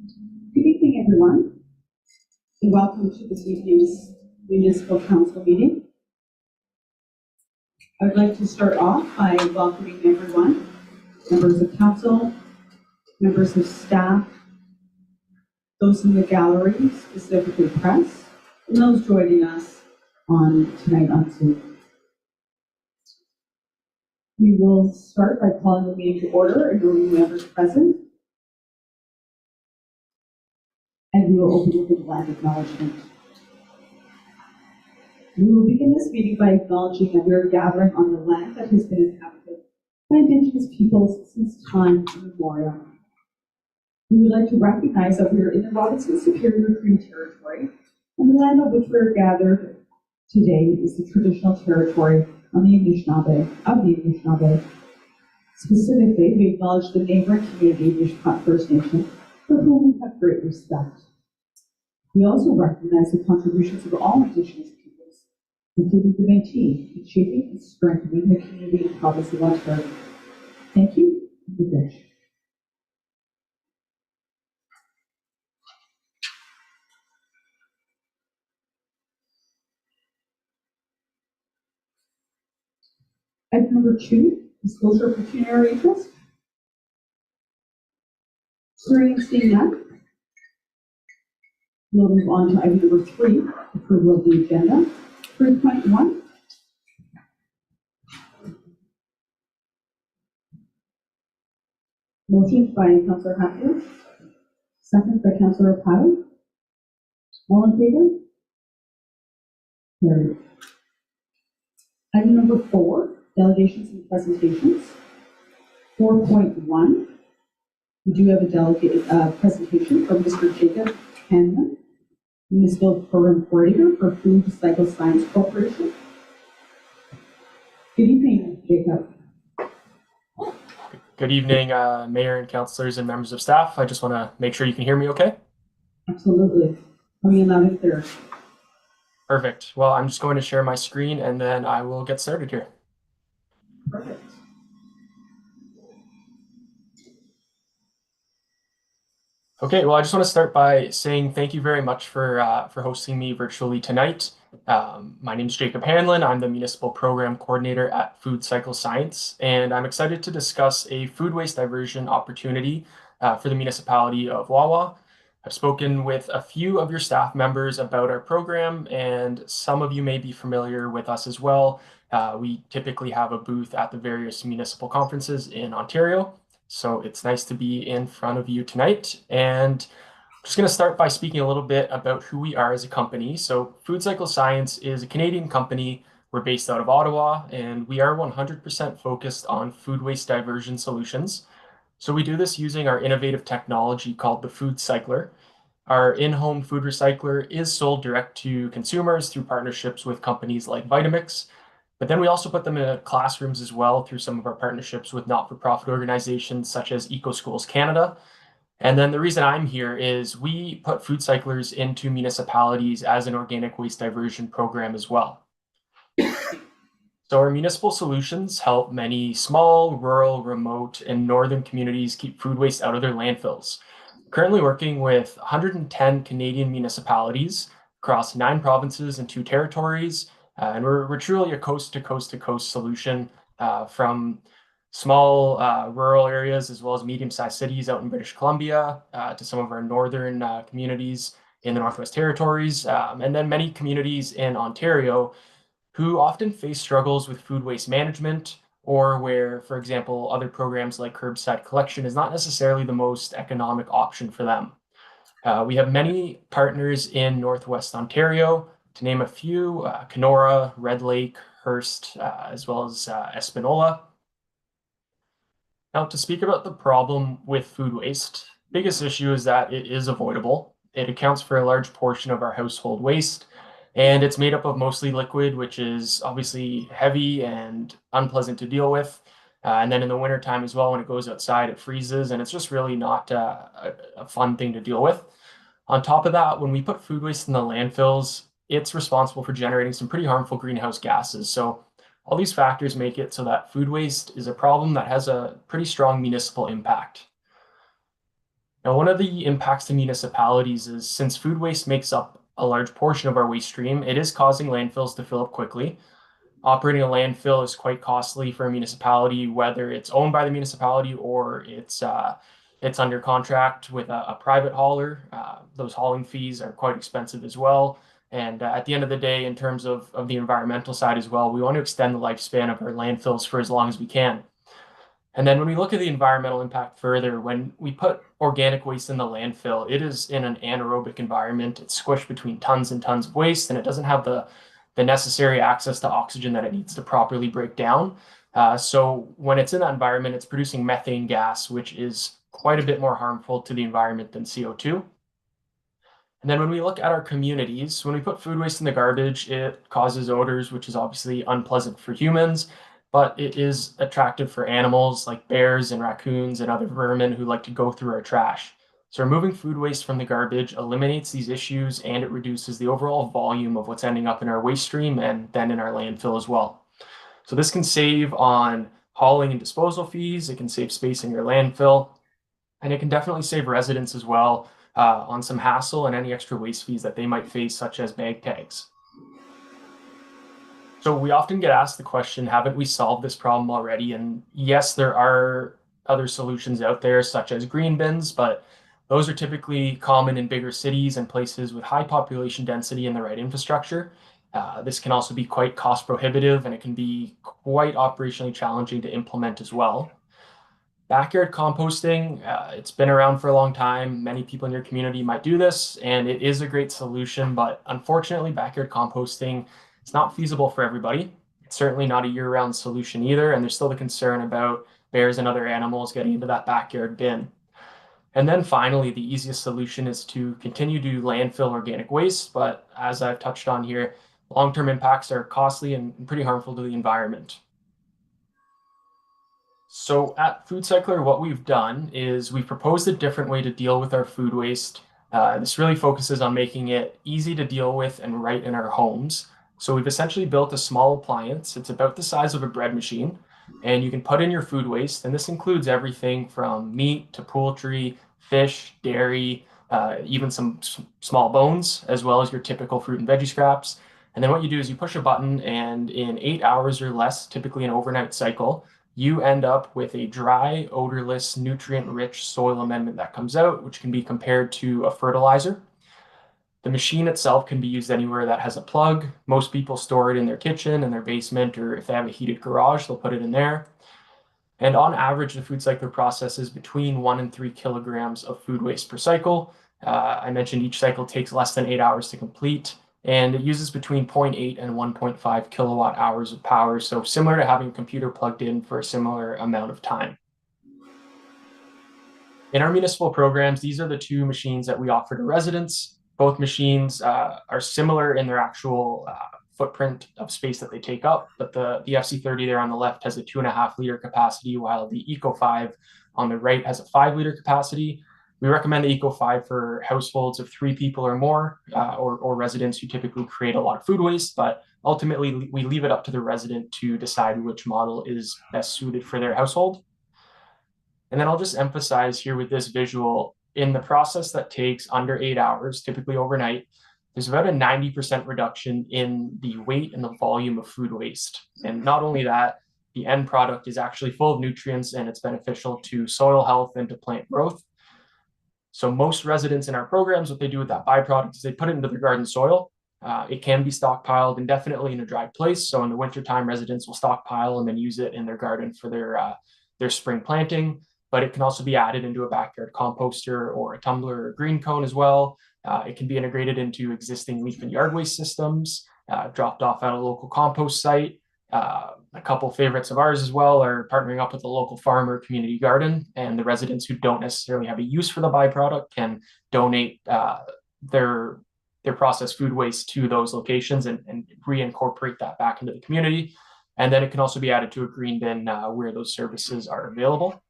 Good evening, everyone, and welcome to this evening's Municipal Council meeting. I would like to start off by welcoming everyone, members of council, members of staff, those in the gallery, specifically press, and those joining us tonight on Zoom. We will start by calling the meeting to order and noting the members present. And we will open with a land acknowledgement. We will begin this meeting by acknowledging that we are gathering on the land that has been inhabited by Indigenous peoples since time immemorial. We would like to recognize that we are in the Robinson Superior Cree Territory, and the land on which we are gathered today is the traditional territory of the Anishinaabe. Specifically, we acknowledge the neighboring community, Mishpat First Nation, for whom we have great respect. We also recognize the contributions of all Indigenous peoples, including the Métis, in shaping and strengthening the community and province of Ontario. Thank you, and good day. Item number 2, disclosure of pecuniary interest. Seeing none, we'll move on to item number 3, approval of the agenda. 3.1. Motion by Councillor Hatfield, second by Councillor O'Para. All in favor? Carried. Item number 4, delegations and presentations. 4.1. We do have a delegate presentation from Mr. Jacob Hanlon, Municipal Program Coordinator for Food Cycle Science Corporation. Good evening, Jacob. Good evening, Mayor and councillors and members of staff. I just want to make sure you can hear me okay. Absolutely. Coming in loud and clear. Perfect. Well, I'm just going to share my screen and then I will get started here. Perfect. Okay, well, I just want to start by saying thank you very much for hosting me virtually tonight. My name is Jacob Hanlon. I'm the Municipal Program Coordinator at Food Cycle Science, and I'm excited to discuss a food waste diversion opportunity for the municipality of Wawa. I've spoken with a few of your staff members about our program, and some of you may be familiar with us as well. We typically have a booth at the various municipal conferences in Ontario. So it's nice to be in front of you tonight. And I'm just going to start by speaking a little bit about who we are as a company. So Food Cycle Science is a Canadian company. We're based out of Ottawa, and we are 100% focused on food waste diversion solutions. So we do this using our innovative technology called the Food Cycler. Our in-home food recycler is sold direct to consumers through partnerships with companies like Vitamix. But then we also put them in classrooms as well through some of our partnerships with not-for-profit organizations such as Eco Schools Canada. And then the reason I'm here is we put food cyclers into municipalities as an organic waste diversion program as well. So our municipal solutions help many small, rural, remote, and northern communities keep food waste out of their landfills. Currently working with 110 Canadian municipalities across 9 provinces and 2 territories. And we're truly a coast-to-coast-to-coast solution from small rural areas as well as medium-sized cities out in British Columbia to some of our northern communities in the Northwest Territories, and then many communities in Ontario who often face struggles with food waste management or where, for example, other programs like curbside collection is not necessarily the most economic option for them. We have many partners in Northwest Ontario. To name a few, Kenora, Red Lake, Hearst, as well as Espanola. Now, to speak about the problem with food waste, biggest issue is that it is avoidable. It accounts for a large portion of our household waste, and it's made up of mostly liquid, which is obviously heavy and unpleasant to deal with. And then in the wintertime as well, when it goes outside, it freezes, and it's just really not a fun thing to deal with. On top of that, when we put food waste in the landfills, it's responsible for generating some pretty harmful greenhouse gases. So all these factors make it so that food waste is a problem that has a pretty strong municipal impact. Now, one of the impacts to municipalities is since food waste makes up a large portion of our waste stream, it is causing landfills to fill up quickly. Operating a landfill is quite costly for a municipality, whether it's owned by the municipality or it's under contract with a private hauler. Those hauling fees are quite expensive as well. And at the end of the day, in terms of the environmental side as well, we want to extend the lifespan of our landfills for as long as we can. And then when we look at the environmental impact further, when we put organic waste in the landfill, it is in an anaerobic environment. It's squished between tons and tons of waste, and it doesn't have the necessary access to oxygen that it needs to properly break down. So when it's in that environment, it's producing methane gas, which is quite a bit more harmful to the environment than CO2. And then when we look at our communities, when we put food waste in the garbage, it causes odors, which is obviously unpleasant for humans, but it is attractive for animals like bears and raccoons and other vermin who like to go through our trash. So removing food waste from the garbage eliminates these issues and it reduces the overall volume of what's ending up in our waste stream and then in our landfill as well. So this can save on hauling and disposal fees, it can save space in your landfill, and it can definitely save residents as well on some hassle and any extra waste fees that they might face, such as bag tags. So we often get asked the question, haven't we solved this problem already? And yes, there are other solutions out there, such as green bins, but those are typically common in bigger cities and places with high population density and the right infrastructure. This can also be quite cost prohibitive and it can be quite operationally challenging to implement as well. Backyard composting, it's been around for a long time. Many people in your community might do this, and it is a great solution, but unfortunately, backyard composting is not feasible for everybody. It's certainly not a year-round solution either, and there's still the concern about bears and other animals getting into that backyard bin. And then finally, the easiest solution is to continue to landfill organic waste, but as I've touched on here, long-term impacts are costly and pretty harmful to the environment. So at Food Cycler, what we've done is we've proposed a different way to deal with our food waste. This really focuses on making it easy to deal with and right in our homes. So we've essentially built a small appliance. It's about the size of a bread machine, and you can put in your food waste. And this includes everything from meat to poultry, fish, dairy, even some small bones, as well as your typical fruit and veggie scraps. And then what you do is you push a button, and in 8 hours or less, typically an overnight cycle, you end up with a dry, odorless, nutrient-rich soil amendment that comes out, which can be compared to a fertilizer. The machine itself can be used anywhere that has a plug. Most people store it in their kitchen, in their basement, or if they have a heated garage, they'll put it in there. And on average, the Food Cycler processes between 1 and 3 kilograms of food waste per cycle. I mentioned each cycle takes less than 8 hours to complete, and it uses between 0.8 and 1.5 kilowatt hours of power, so similar to having a computer plugged in for a similar amount of time. In our municipal programs, these are the two machines that we offer to residents. Both machines are similar in their actual footprint of space that they take up, but the FC30 there on the left has a 2.5 liter capacity, while the Eco5 on the right has a 5 liter capacity. We recommend the Eco5 for households of 3 people or more, or residents who typically create a lot of food waste, but ultimately we leave it up to the resident to decide which model is best suited for their household. And then I'll just emphasize here with this visual, in the process that takes under 8 hours, typically overnight, there's about a 90% reduction in the weight and the volume of food waste. And not only that, the end product is actually full of nutrients and it's beneficial to soil health and to plant growth. So most residents in our programs, what they do with that byproduct is they put it into their garden soil. It can be stockpiled indefinitely in a dry place. So in the wintertime, residents will stockpile and then use it in their garden for their spring planting. But it can also be added into a backyard composter or a tumbler or green cone as well. It can be integrated into existing leaf and yard waste systems, dropped off at a local compost site. A couple favorites of ours as well are partnering up with a local farm or community garden, and the residents who don't necessarily have a use for the byproduct can donate their processed food waste to those locations and reincorporate that back into the community. And then it can also be added to a green bin where those services are available.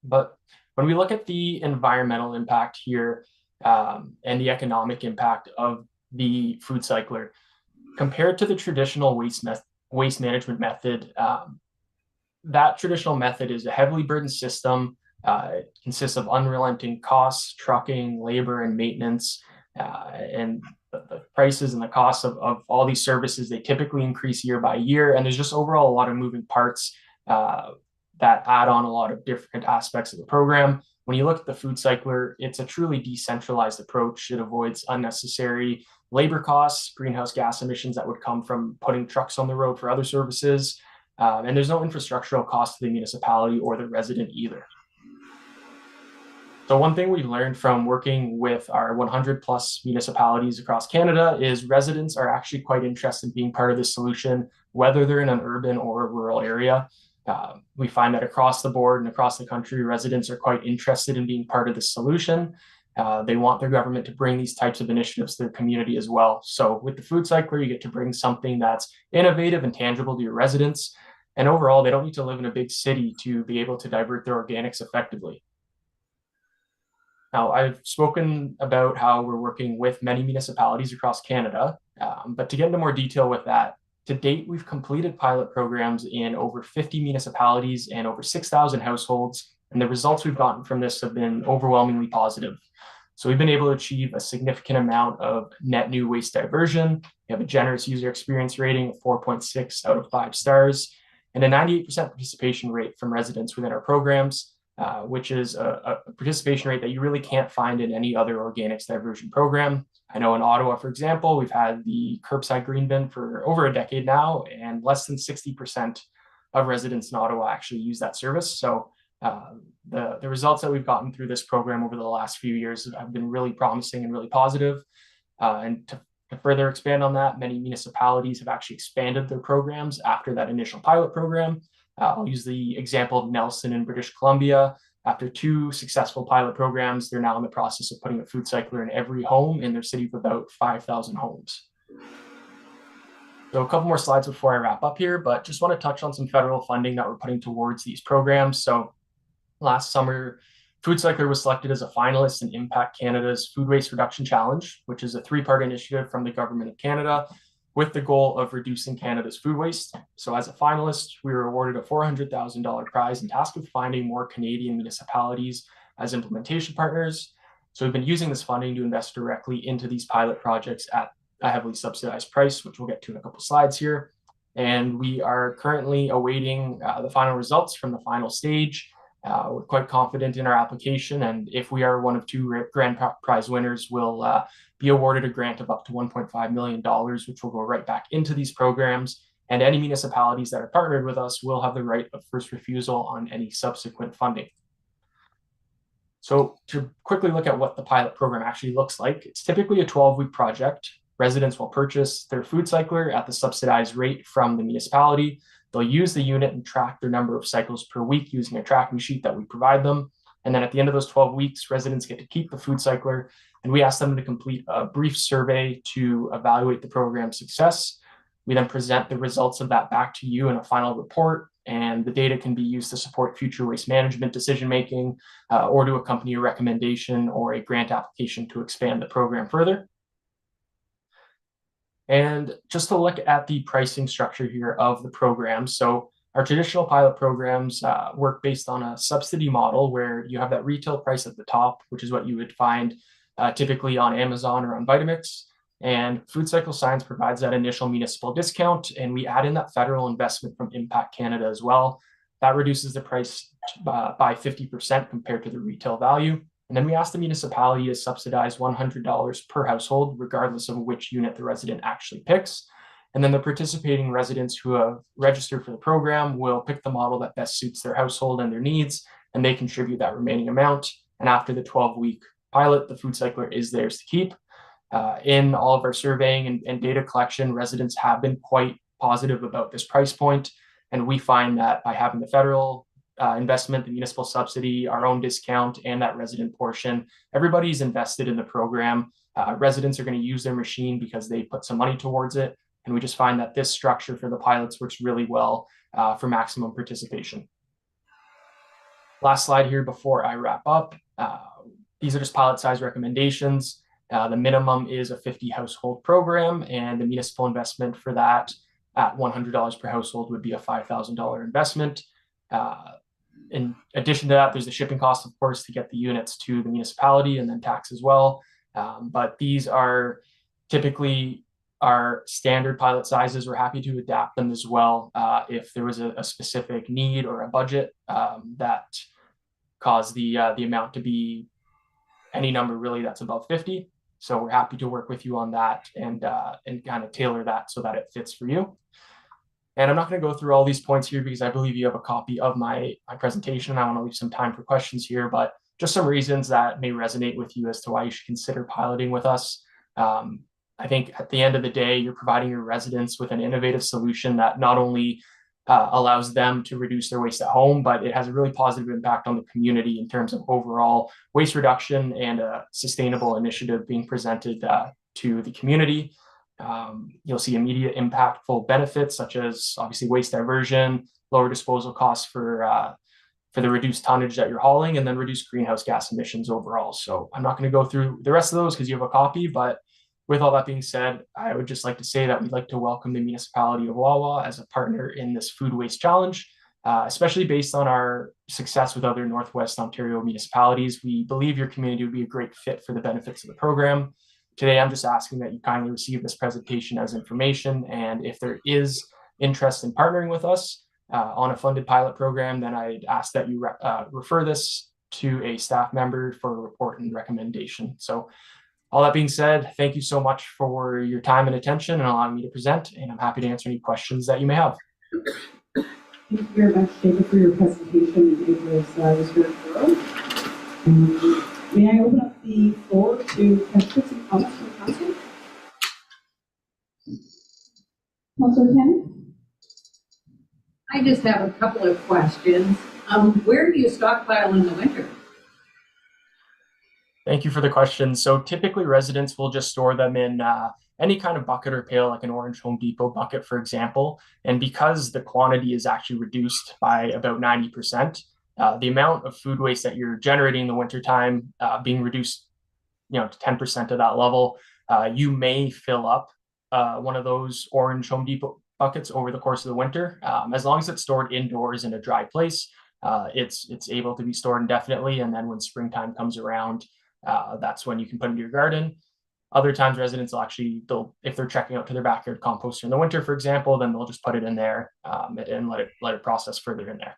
But when we look at the environmental impact here and the economic impact of the Food Cycler, compared to the traditional waste management method, that traditional method is a heavily burdened system. It consists of unrelenting costs, trucking, labor, and maintenance. And the prices and the costs of all these services, they typically increase year by year. And there's just overall a lot of moving parts that add on a lot of different aspects of the program. When you look at the food cycler, it's a truly decentralized approach. It avoids unnecessary labor costs, greenhouse gas emissions that would come from putting trucks on the road for other services. And there's no infrastructural cost to the municipality or the resident either. So one thing we've learned from working with our 100 plus municipalities across Canada is residents are actually quite interested in being part of this solution, whether they're in an urban or a rural area. We find that across the board and across the country, residents are quite interested in being part of this solution. They want their government to bring these types of initiatives to their community as well. So with the food cycler, you get to bring something that's innovative and tangible to your residents. And overall, they don't need to live in a big city to be able to divert their organics effectively. Now, I've spoken about how we're working with many municipalities across Canada, but to get into more detail with that, to date, we've completed pilot programs in over 50 municipalities and over 6,000 households, and the results we've gotten from this have been overwhelmingly positive. So we've been able to achieve a significant amount of net new waste diversion. We have a generous user experience rating of 4.6 out of 5 stars, and a 98% participation rate from residents within our programs, which is a participation rate that you really can't find in any other organics diversion program. I know in Ottawa, for example, we've had the curbside green bin for over a decade now, and less than 60% of residents in Ottawa actually use that service. So the results that we've gotten through this program over the last few years have been really promising and really positive. And to further expand on that, many municipalities have actually expanded their programs after that initial pilot program. I'll use the example of Nelson in British Columbia. After 2 successful pilot programs, they're now in the process of putting a food cycler in every home in their city of about 5,000 homes. So a couple more slides before I wrap up here, but just want to touch on some federal funding that we're putting towards these programs. So last summer, Food Cycler was selected as a finalist in Impact Canada's Food Waste Reduction Challenge, which is a 3-part initiative from the Government of Canada with the goal of reducing Canada's food waste. So as a finalist, we were awarded a $400,000 prize and tasked with finding more Canadian municipalities as implementation partners. So we've been using this funding to invest directly into these pilot projects at a heavily subsidized price, which we'll get to in a couple slides here. And we are currently awaiting the final results from the final stage. We're quite confident in our application, and if we are one of 2 grand prize winners, we'll be awarded a grant of up to $1.5 million, which will go right back into these programs. And any municipalities that are partnered with us will have the right of first refusal on any subsequent funding. So to quickly look at what the pilot program actually looks like, it's typically a 12-week project. Residents will purchase their food cycler at the subsidized rate from the municipality. They'll use the unit and track their number of cycles per week using a tracking sheet that we provide them. And then at the end of those 12 weeks, residents get to keep the food cycler, and we ask them to complete a brief survey to evaluate the program's success. We then present the results of that back to you in a final report, and the data can be used to support future waste management decision-making or to accompany a recommendation or a grant application to expand the program further. And just to look at the pricing structure here of the program. So our traditional pilot programs work based on a subsidy model where you have that retail price at the top, which is what you would find typically on Amazon or on Vitamix. And Food Cycle Science provides that initial municipal discount, and we add in that federal investment from Impact Canada as well. That reduces the price by 50% compared to the retail value. And then we ask the municipality to subsidize $100 per household, regardless of which unit the resident actually picks. And then the participating residents who have registered for the program will pick the model that best suits their household and their needs, and they contribute that remaining amount. And after the 12-week pilot, the food cycler is theirs to keep. In all of our surveying and data collection, residents have been quite positive about this price point. And we find that by having the federal investment, the municipal subsidy, our own discount, and that resident portion, everybody's invested in the program. Residents are going to use their machine because they put some money towards it. And we just find that this structure for the pilots works really well for maximum participation. Last slide here before I wrap up. These are just pilot size recommendations. The minimum is a 50 household program, and the municipal investment for that at $100 per household would be a $5,000 investment. in addition to that, there's the shipping cost, of course, to get the units to the municipality, and then tax as well. But these are typically our standard pilot sizes. We're happy to adapt them as well if there was a specific need or a budget that caused the amount to be any number really that's above 50. So we're happy to work with you on that and kind of tailor that so that it fits for you. And I'm not going to go through all these points here because I believe you have a copy of my presentation. I want to leave some time for questions here, but just some reasons that may resonate with you as to why you should consider piloting with us. I think at the end of the day, you're providing your residents with an innovative solution that not only allows them to reduce their waste at home, but it has a really positive impact on the community in terms of overall waste reduction and a sustainable initiative being presented to the community. You'll see immediate impactful benefits such as obviously waste diversion, lower disposal costs for the reduced tonnage that you're hauling, and then reduce greenhouse gas emissions overall. So I'm not going to go through the rest of those because you have a copy, but with all that being said, I would just like to say that we'd like to welcome the municipality of Wawa as a partner in this food waste challenge, especially based on our success with other Northwest Ontario municipalities. We believe your community would be a great fit for the benefits of the program. Today, I'm just asking that you kindly receive this presentation as information, and if there is interest in partnering with us on a funded pilot program, then I'd ask that you refer this to a staff member for a report and recommendation. So all that being said, thank you so much for your time and attention and allowing me to present, and I'm happy to answer any questions that you may have. Thank you very much, Jacob, for your presentation. It was very thorough. May I open up the floor to questions and comments from council? Councilor Cannon? I just have a couple of questions. Where do you stockpile in the winter? Thank you for the question. So typically residents will just store them in any kind of bucket or pail, like an orange Home Depot bucket, for example. And because the quantity is actually reduced by about 90%, the amount of food waste that you're generating in the wintertime being reduced, to 10% of that level, you may fill up one of those orange Home Depot buckets over the course of the winter. As long as it's stored indoors in a dry place, it's able to be stored indefinitely. And then when springtime comes around, that's when you can put it in your garden. Other times residents will if they're checking out to their backyard composter in the winter, for example, then they'll just put it in there and let it process further in there.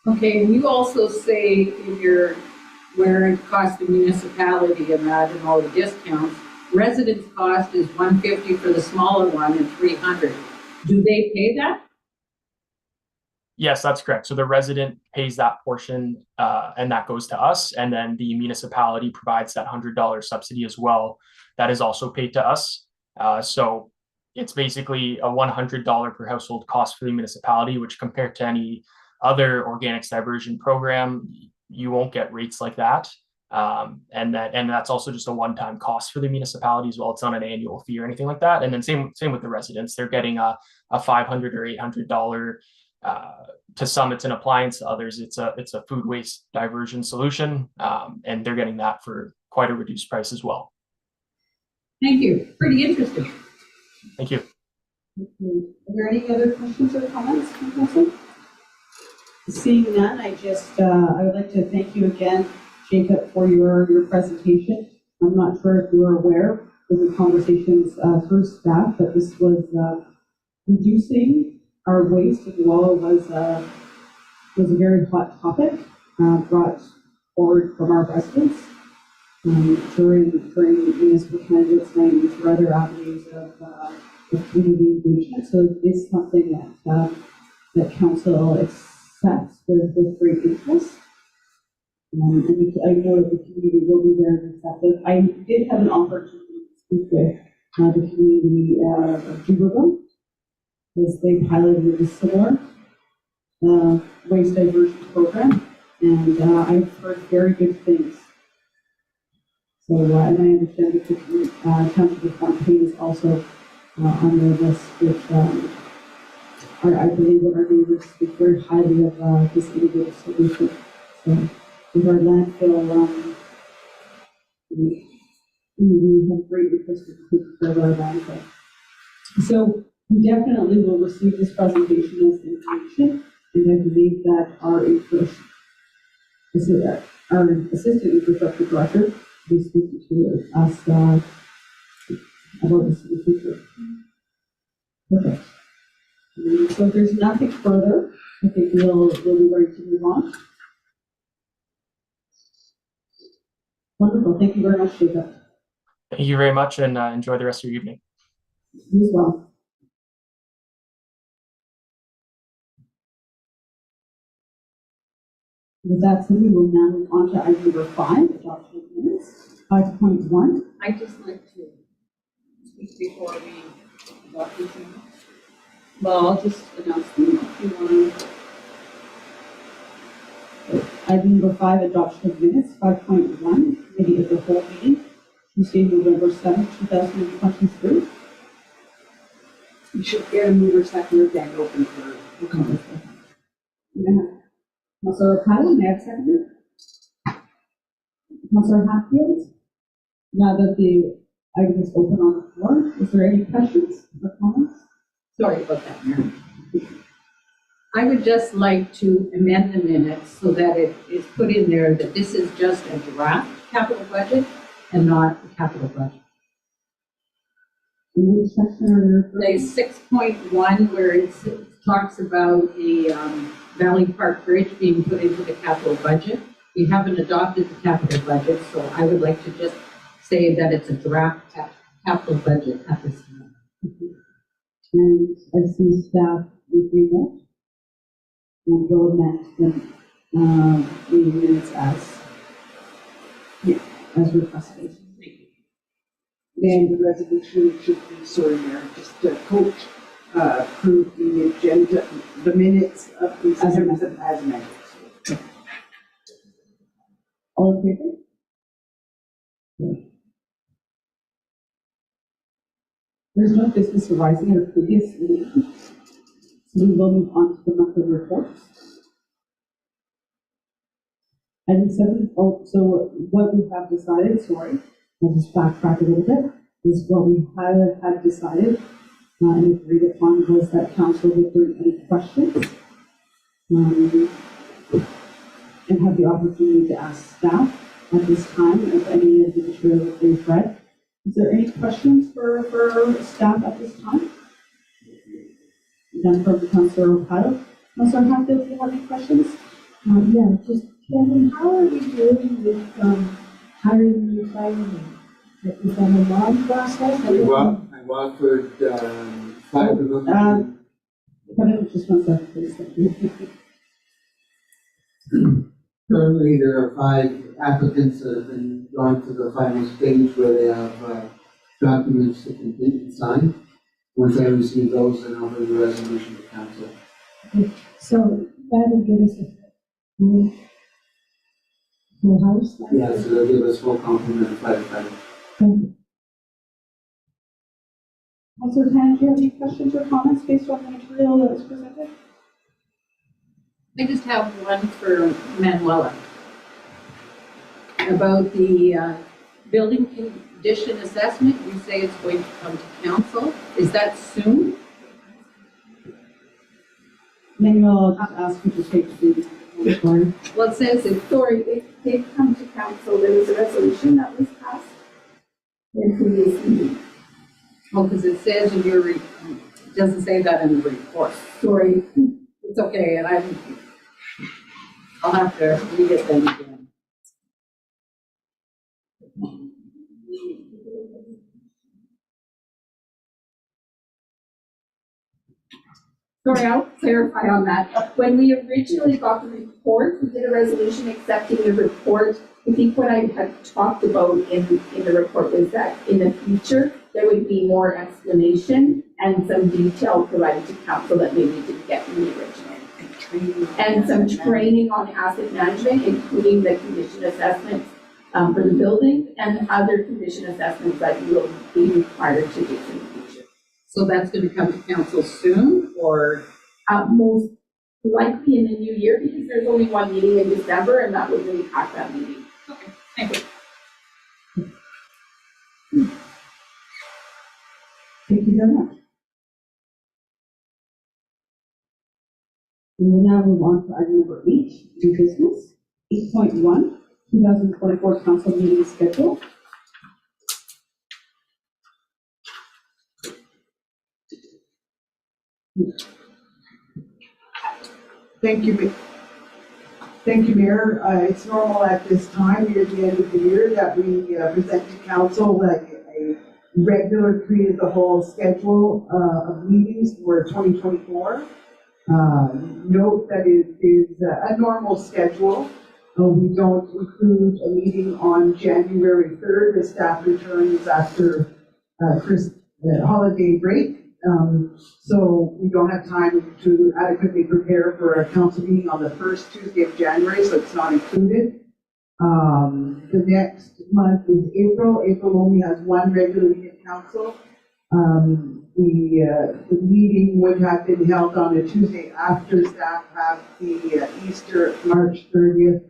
Okay, and you also say in your where it costs the municipality and that and all the discounts, residents' cost is $150 for the smaller one and $300. Do they pay that? Yes, that's correct. So the resident pays that portion and that goes to us. And then the municipality provides that $100 subsidy as well. That is also paid to us. So it's basically a $100 per household cost for the municipality, which compared to any other organics diversion program, you won't get rates like that. And that's also just a one-time cost for the municipality as well. It's not an annual fee or anything like that. And then same with the residents. They're getting a $500 or $800 to some it's an appliance, to others it's a food waste diversion solution, and they're getting that for quite a reduced price as well. Thank you. Pretty interesting. Thank you. Are there any other questions or comments from council? Seeing none, I would like to thank you again, Jacob, for your presentation. I'm not sure if you were aware of the conversations through staff, but this was reducing our waste as well was a very hot topic brought forward from our residents during municipal candidates night and through other avenues of community engagement. So it is something that council accepts with great interest. And I know that the community will be very receptive. I did have an opportunity to speak with the community of Juberville, as they piloted a similar waste diversion program, and I've heard very good things. So, and I understand that the Township of Fontaine is also on their list, which I believe that our neighbors speak very highly of this innovative solution. So, with our landfill, we have great interest in taking care of our landfill. So, we definitely will receive this presentation as information, And I believe that our assistant infrastructure director will speak to us about this in the future. Perfect. So if there's nothing further, I think we'll be ready to move on. Wonderful. Thank you very much, Jacob. Thank you very much, and enjoy the rest of your evening. You as well. With that said, we will now move on to item number 5, adoption of minutes. 5.1. I'd just like to speak before we adopt these things. Well, I'll just announce them if you want to. Item number 5, adoption of minutes. 5.1, committee of the whole meeting, Tuesday, November 7th, 2023. You should get a mover seconder deck open for the comment. Councilor O'Connell, may I have a seconder? Councilor Hatfield? Now that the item is open on the floor, is there any questions or comments? Sorry about that, Mayor. I would just like to amend the minutes so that it is put in there that this is just a draft capital budget and not a capital budget. In which section are you referring The 6.1 where it talks about the Valley Park Bridge being put into the capital budget. We haven't adopted the capital budget, so I would like to just say that it's a draft capital budget at this time. And I see staff reviewing it. And go next and the minutes as requested. Then the resolution should be, sorry, Mayor, just to coach, approve the agenda, the minutes of these As items amended. as amended. All in favor? There's no business arising at a previous meeting. So we will move on to the monthly reports. Item 7, so what we have decided, sorry, I'll just backtrack a little bit, is what we had decided and agreed upon was that council would bring any questions and have the opportunity to ask staff at this time of any of the material that they've read. Is there any questions for staff at this time? Then from Councilor O'Connell. Councilor Hatfield, do you have any questions? Yeah, just Kevin, how are we doing with hiring new firemen? Is that a long process? I've offered 5 of them. Kevin, just one second, please. Thank you. Currently, there are 5 applicants that have been gone to the final stage where they have documents to complete and sign. Once I receive those, then I'll bring the resolution to council. So that'll give us a full house? like Yeah, that? so they'll give us full complement of firefighters. Thank you. Councilor Tan, do you have any questions or comments based on the material that was presented? I just have one for Manuela about the building condition assessment. You say it's going to come to council. Is that soon? Manuel, I'll just ask you to take the floor. Well, it says it. Sorry, it did come to council. There was a resolution that was passed in previous meeting. Oh, because it says in your, it doesn't say that in the report. Sorry. It's okay, and I'll have to read it then again. Sorry, I'll clarify on that. When we originally got the report, we did a resolution accepting the report. I think what I had talked about in the report was that in the future, there would be more explanation and some detail provided to council that maybe didn't get from the original. And some training on asset management, including the condition assessments for the building and other condition assessments that you will be required to do in the future. So that's going to come to council soon, or? Most likely in the new year, because there's only one meeting in December, and that would impact that meeting. Okay, thank you. Thank you very much. We will now move on to item number 8, new business. 8.1, 2024 council meeting schedule. Thank you, Mayor. It's normal at this time, near the end of the year, that we present to council a regular committee of the whole schedule of meetings for 2024. Note that it is a normal schedule. We don't include a meeting on January 3rd. The staff returns after holiday break. So we don't have time to adequately prepare for a council meeting on the first Tuesday of January, so it's not included. The next month is April. April only has one regular meeting of council. The meeting would have been held on a Tuesday after staff have the Easter, March 30th,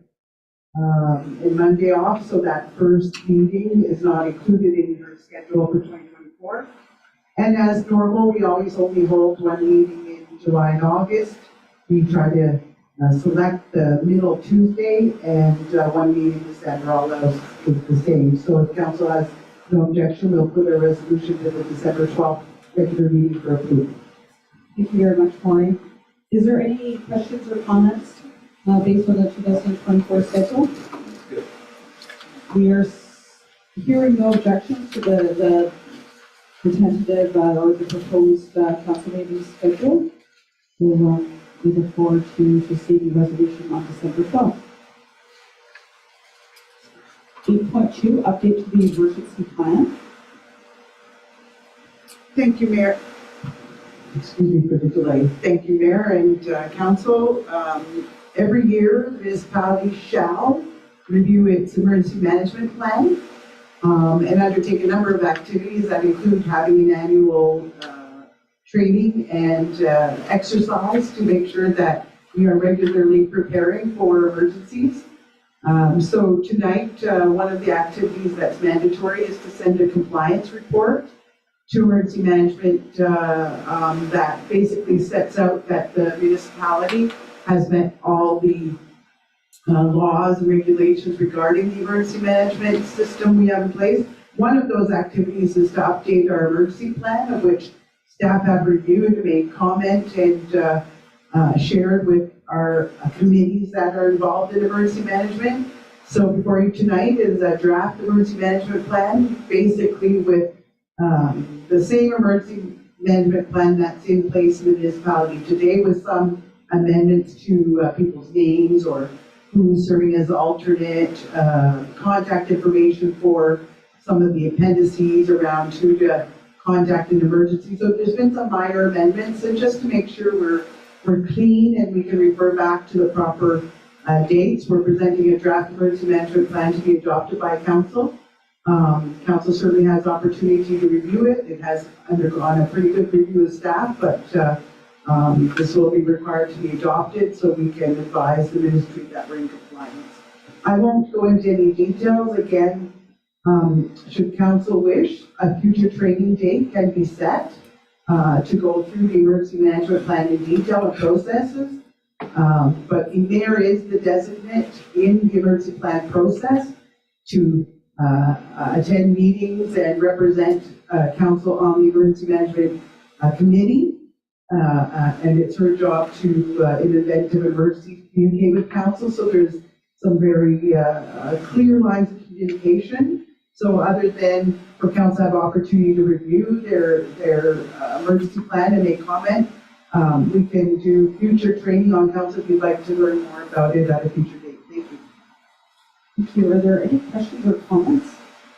and Monday off, so that first meeting is not included in your schedule for 2024. And as normal, we always only hold one meeting in July and August. We try to select the middle Tuesday, and one meeting in December, all else is the same. So if council has no objection, we'll put a resolution to the December 12th regular meeting for approval. Thank you very much, Maureen. Is there any questions or comments based on the 2024 schedule? We are hearing no objections to the tentative or the proposed council meeting schedule. We look forward to receiving the resolution on December 12th. 8.2, update to the emergency plan. Thank you, Mayor. Excuse me for the delay. Thank you, Mayor and Council. Every year, municipality shall review its emergency management plan and undertake a number of activities that include having an annual training and exercise to make sure that we are regularly preparing for emergencies. So tonight, one of the activities that's mandatory is to send a compliance report to emergency management that basically sets out that the municipality has met all the laws and regulations regarding the emergency management system we have in place. One of those activities is to update our emergency plan, of which staff have reviewed, made comment, and shared with our committees that are involved in emergency management. So before you tonight is a draft emergency management plan, basically with the same emergency management plan that's in place in the municipality today, with some amendments to people's names or who's serving as alternate, contact information for some of the appendices around who to contact in emergency. So there's been some minor amendments, and just to make sure we're clean and we can refer back to the proper dates, we're presenting a draft emergency management plan to be adopted by council. Council certainly has opportunity to review it. It has undergone a pretty good review of staff, but this will be required to be adopted so we can advise the ministry that we're in compliance. I won't go into any details. Again, should council wish, a future training date can be set to go through the emergency management plan in detail and processes. But the mayor is the designate in the emergency plan process to attend meetings and represent council on the emergency management committee. And it's her job to, in the event of emergency, communicate with council. So there's some very clear lines of communication. So other than for council to have opportunity to review their emergency plan and make comment, we can do future training on council if you'd like to learn more about it at a future date. Thank you. Thank you. Are there any questions or comments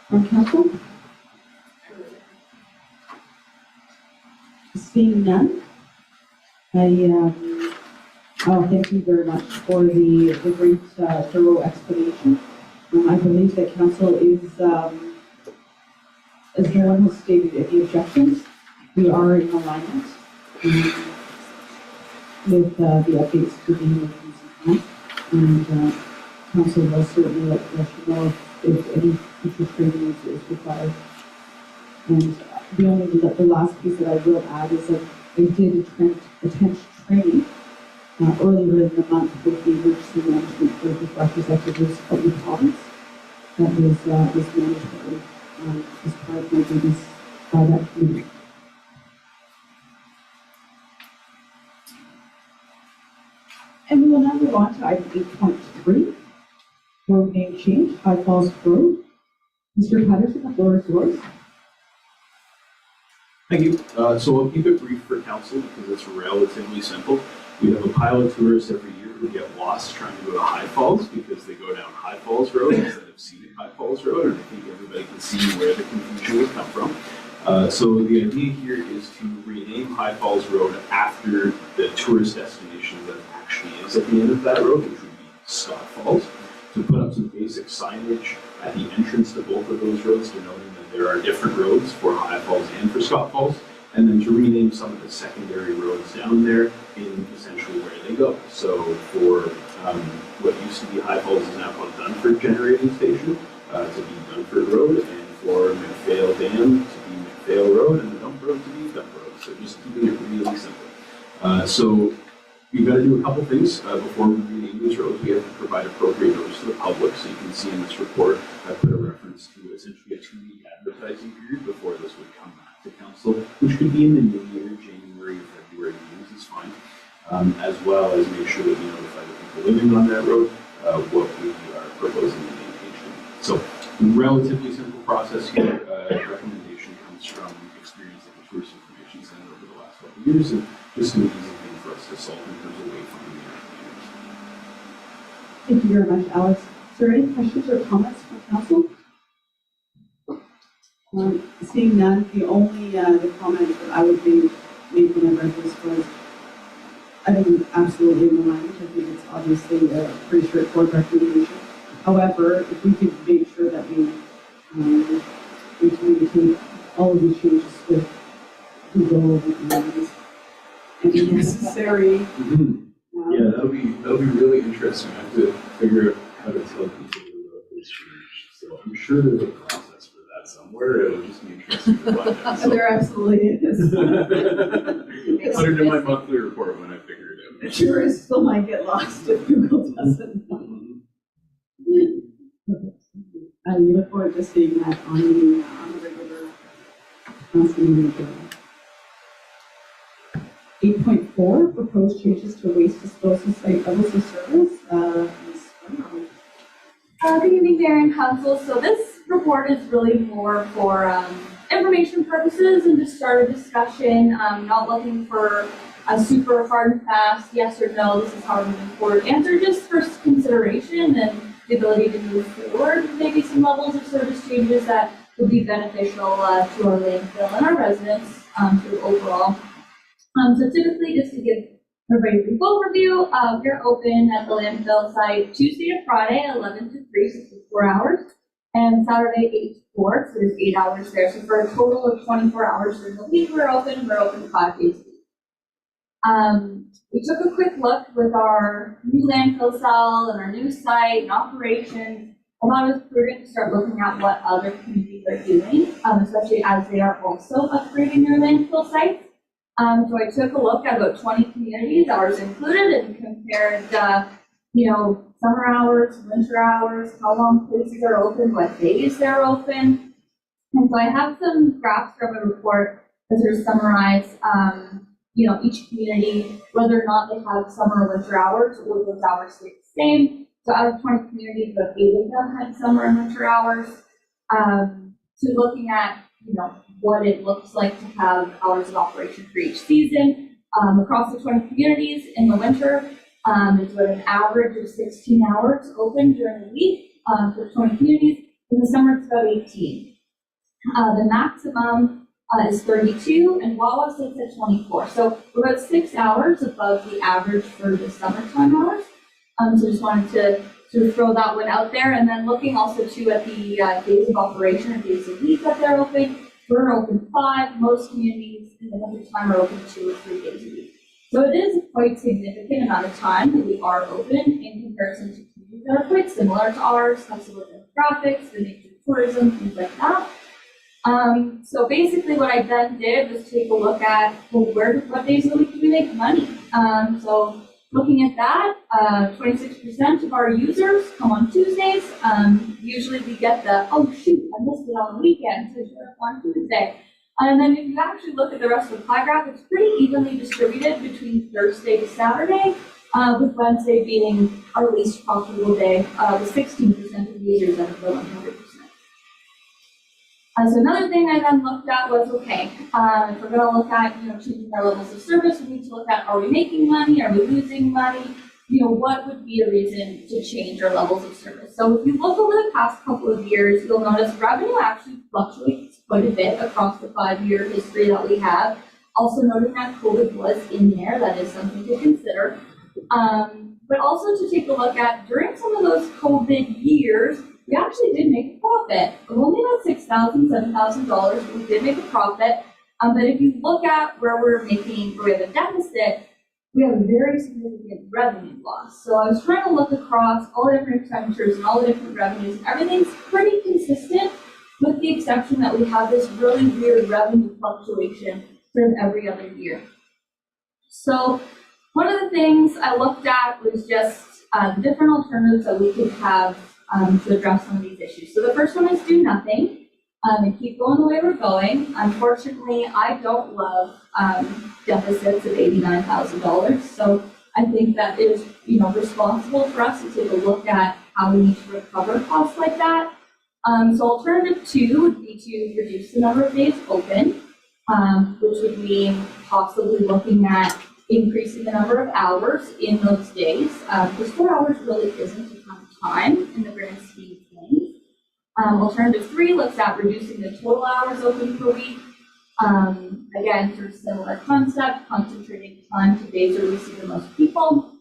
from council? Seeing none, thank you very much for the great thorough explanation. I believe that council is, as no one has stated any objections, we are in alignment with the updates to the emergency plan, and council will certainly let you know if any future training is required. And the last piece that I will add is that I did attend training earlier in the month with the emergency management group with representatives of the province. That was managed as part of my duties by that committee. And we will now move on to item 8.3, road name change, High Falls Road. Mr. Patterson, the floor is yours. Thank you. So I'll keep it brief for council because it's relatively simple. We have a pile of tourists every year who get lost trying to go to High Falls because they go down High Falls Road instead of scenic High Falls Road, and I think everybody can see where the confusion would come from. So the idea here is to rename High Falls Road after the tourist destination that actually is at the end of that road, which would be Scott Falls. To put up some basic signage at the entrance to both of those roads, denoting that there are different roads for High Falls and for Scott Falls, and then to rename some of the secondary roads down there in essentially where they go. So for what used to be High Falls is now called Dunford Generating Station, to be Dunford Road, and for McPhail Dam to be McPhail Road, and the Dump Road to be Dump Road. So just keeping it really simple. So we've got to do a couple things before we rename these roads. We have to provide appropriate notice to the public. So you can see in this report, I put a reference to essentially a 2-week advertising period before this would come back to council, which could be in the new year, January or February meetings is fine, as well as make sure that we notify the people living on that road what we are proposing in the engagement. So relatively simple process here. Recommendation comes from experience at the Tourist Information Center over the last couple of years, and just an easy thing for us to solve in terms of wayfinding our Thank you very much, Alex. Is there any questions or comments from council? Seeing none, the only the comment that I would make when I read this was, I think absolutely in the language. I think it's obviously a pretty straightforward recommendation. However, if we could make sure that we communicate all of these changes with Google and communities, and if necessary. Yeah, that'll be really interesting. I have to figure out how to tell people about this change. So I'm sure there's a process for that somewhere. It'll just be interesting to find out. So. There absolutely is. Put it in my monthly report when I figure it out. Tourists still might get lost if Google doesn't know. I look forward to seeing that on the regular council meeting agenda. 8.4, proposed changes to waste disposal site levels of service. Ms. Brown. Good evening, Mayor and Council. So this report is really more for information purposes and just start a discussion. Not looking for a super hard and fast yes or no, this is how we're moving forward answer, just for consideration and the ability to move forward. Maybe some levels of service changes that would be beneficial to our landfill and our residents to overall. So typically, just to give everybody a brief overview, we're open at the landfill site Tuesday to Friday, 11 to 3, so 4 hours, and Saturday, 8 to 4, so there's 8 hours there. So for a total of 24 hours during the week, we're open 5 days a week. We took a quick look with our new landfill cell and our new site and operations. I thought it was prudent to start looking at what other communities are doing, especially as they are also upgrading their landfill sites. So I took a look at about 20 communities, ours included, and compared, summer hours, winter hours, how long places are open, what days they're open. And so I have some graphs from a report that sort of summarize, each community, whether or not they have summer or winter hours, or those hours stay the same. So out of 20 communities, about 8 of them had summer and winter hours. So looking at, what it looks like to have hours of operation for each season. Across the 20 communities in the winter, it's about an average of 16 hours open during the week for 20 communities. In the summer, it's about 18. The maximum is 32, and Wawa sits at 24. So we're about 6 hours above the average for the summertime hours. So just wanted to sort of throw that one out there. And then looking also too at the days of operation and days a week that they're open. We're open 5, most communities in the winter time are open 2 or 3 days a week. So it is quite a significant amount of time that we are open in comparison to communities that are quite similar to ours, have similar demographics, the nature of tourism, things like that. So basically what I then did was take a look at, what days of the week do we make money? So looking at that, 26% of our users come on Tuesdays. Usually we get the, oh shoot, I missed it on the weekend, so I should have on Tuesday. And then if you actually look at the rest of the pie graph, it's pretty evenly distributed between Thursday to Saturday, with Wednesday being our least profitable day, with 16% of users out of the 100%. So another thing I then looked at was, okay, if we're going to look at, changing our levels of service, we need to look at, are we making money? Are we losing money? What would be a reason to change our levels of service? So if you look over the past couple of years, you'll notice revenue actually fluctuates quite a bit across the 5-year history that we have. Also noting that COVID was in there, that is something to consider. But also to take a look at, during some of those COVID years, we actually did make a profit of only about $6,000, $7,000, but we did make a profit. But if you look at where we have a deficit, we have a very significant revenue loss. So I was trying to look across all the different expenditures and all the different revenues, and everything's pretty consistent, with the exception that we have this really weird revenue fluctuation sort of every other year. So one of the things I looked at was just different alternatives that we could have to address some of these issues. So the first one is do nothing and keep going the way we're going. Unfortunately, I don't love deficits of $89,000. So I think that it is, responsible for us to take a look at how we need to recover costs like that. So alternative 2 would be to reduce the number of days open, which would mean possibly looking at increasing the number of hours in those days, because 4 hours really isn't a ton of time in the grand scheme of things. Alternative 3 looks at reducing the total hours open per week. Again, sort of similar concept, concentrating time to days where we see the most people.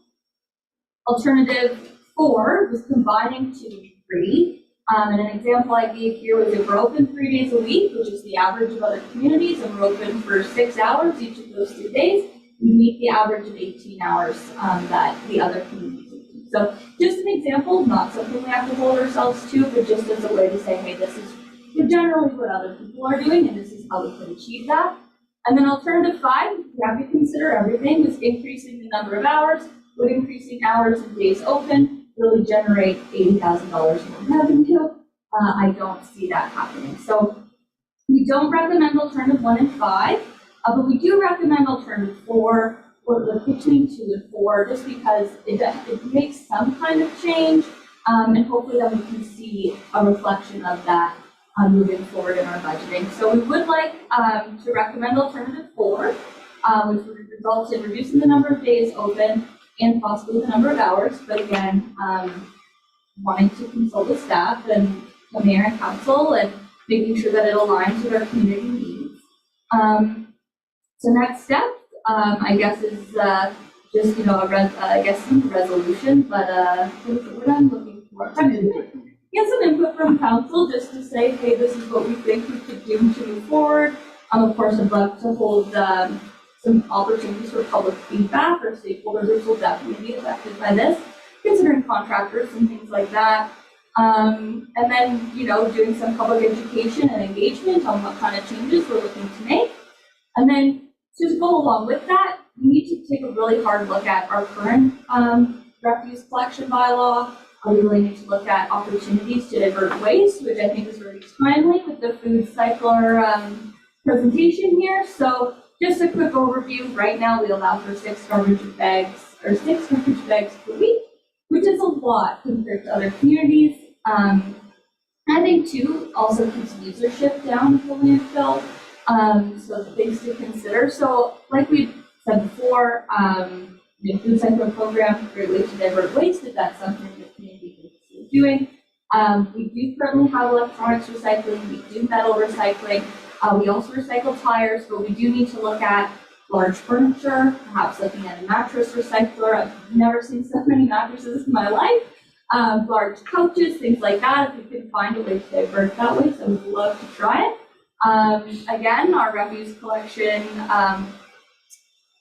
Alternative 4 was combining 2 and 3. And an example I gave here was if we're open 3 days a week, which is the average of other communities, and we're open for 6 hours each of those 2 days, we meet the average of 18 hours that the other communities do. So just an example, not something we have to hold ourselves to, but just as a way to say, hey, this is generally what other people are doing, and this is how we can achieve that. And then alternative 5, you have to consider everything, is increasing the number of hours. Would increasing hours and days open really generate $80,000 more revenue? I don't see that happening. So we don't recommend alternative 1 and 5. But we do recommend alternative 4, or between 2 and 4, just because it makes some kind of change, and hopefully then we can see a reflection of that moving forward in our budgeting. So we would like to recommend alternative 4, which would result in reducing the number of days open and possibly the number of hours, but again, wanting to consult with staff and the mayor and council and making sure that it aligns with our community needs. So next step, I guess, is just, I guess some resolution, but what I'm looking for. Get some input from council just to say, hey, this is what we think we could do to move forward. Of course, I'd love to hold some opportunities for public feedback, or stakeholders which will definitely be affected by this, considering contractors and things like that. And then, doing some public education and engagement on what kind of changes we're looking to make. And then to go along with that, we need to take a really hard look at our current refuse collection bylaw. We really need to look at opportunities to divert waste, which I think is really timely with the food cycler presentation here. So just a quick overview. Right now, we allow for 6 garbage bags per week, which is a lot compared to other communities. I think too, also keeps usership down at the landfill. So things to consider. So like we said before, the food cycle program, great way to divert waste if that's something the community is doing. We do currently have electronics recycling, we do metal recycling, we also recycle tires, but we do need to look at large furniture, perhaps looking at a mattress recycler. I've never seen so many mattresses in my life. Large couches, things like that, if we can find a way to divert that way, so we'd love to try it. Again, our refuse collection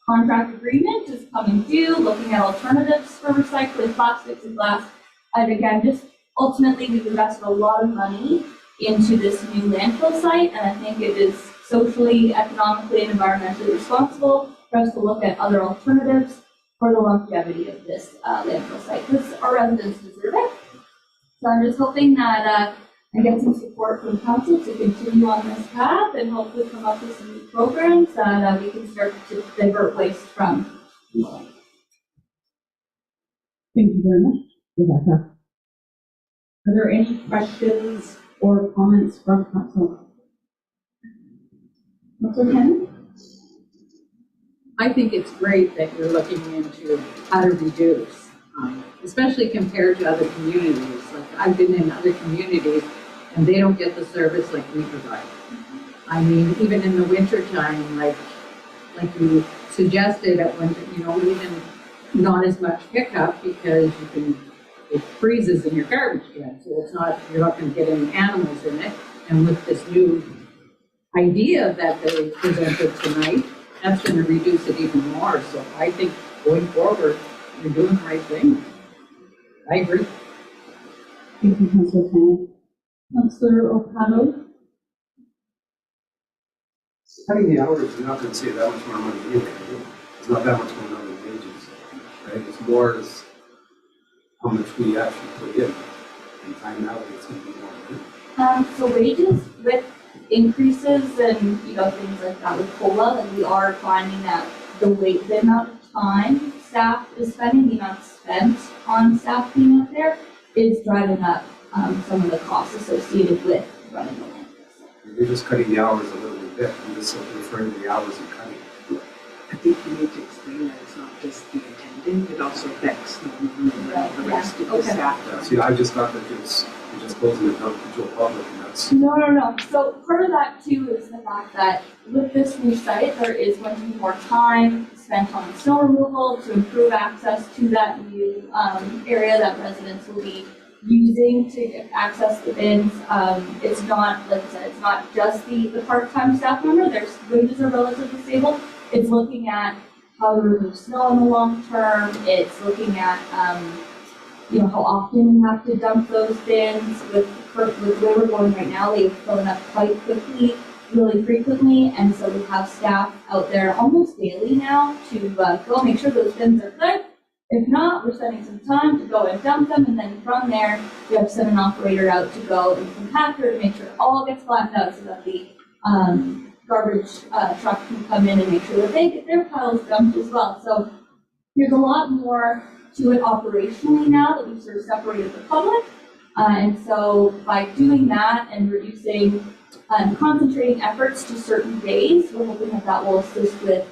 contract agreement is coming due, looking at alternatives for recycling plastics and glass. And again, just ultimately, we've invested a lot of money into this new landfill site, and I think it is socially, economically, and environmentally responsible for us to look at other alternatives. for the longevity of this landfill site, because our residents deserve it. So I'm just hoping that I get some support from council to continue on this path and hopefully come up with some new programs that we can start to divert waste from. Thank you very much, Rebecca. Are there any questions or comments from council? Councilor Cannon? I think it's great that you're looking into how to reduce, especially compared to other communities. Like I've been in other communities and they don't get the service like we provide. I mean, even in the wintertime, like you suggested at one, even not as much pickup because it freezes in your garbage can. So you're not going to get any animals in it. And with this new idea that they presented tonight, that's going to reduce it even more. So I think going forward, you're doing the right thing. I agree. Thank you, Councilor Cannon. Councilor O'Connell? Cutting the hours, you're not going to save that much more money anyway. It's not that much more money in wages, right? It's more as how much we actually put in. And time out, it's going to be more. So wages with increases and things like that with COLA, and we are finding that the amount of time staff is spending, the amount spent on staff being up there is driving up some of the costs associated with running the landfill. You're just cutting the hours a little bit. I'm just referring to the hours you're cutting. I think you need to explain that it's not just the attendant, it also affects the rest of the staff. See, I just thought that you're just closing it down to Joe Public, and that's. No. So part of that too is the fact that with this new site, there is going to be more time spent on snow removal to improve access to that new area that residents will be using to access the bins. It's not, like I said, it's not just the part-time staff member. Their wages are relatively stable. It's looking at how to remove snow in the long term. It's looking at how often you have to dump those bins. With where we're going right now, they've filling up quite quickly, really frequently, and so we have staff out there almost daily now to go make sure those bins are good. If not, we're spending some time to go and dump them, and then from there, we have to send an operator out to go and compactor to make sure it all gets flattened out so that the garbage truck can come in and make sure that they get their piles dumped as well. So there's a lot more to it operationally now that we've sort of separated the public. And so by doing that and reducing and concentrating efforts to certain days, we're hoping that will assist with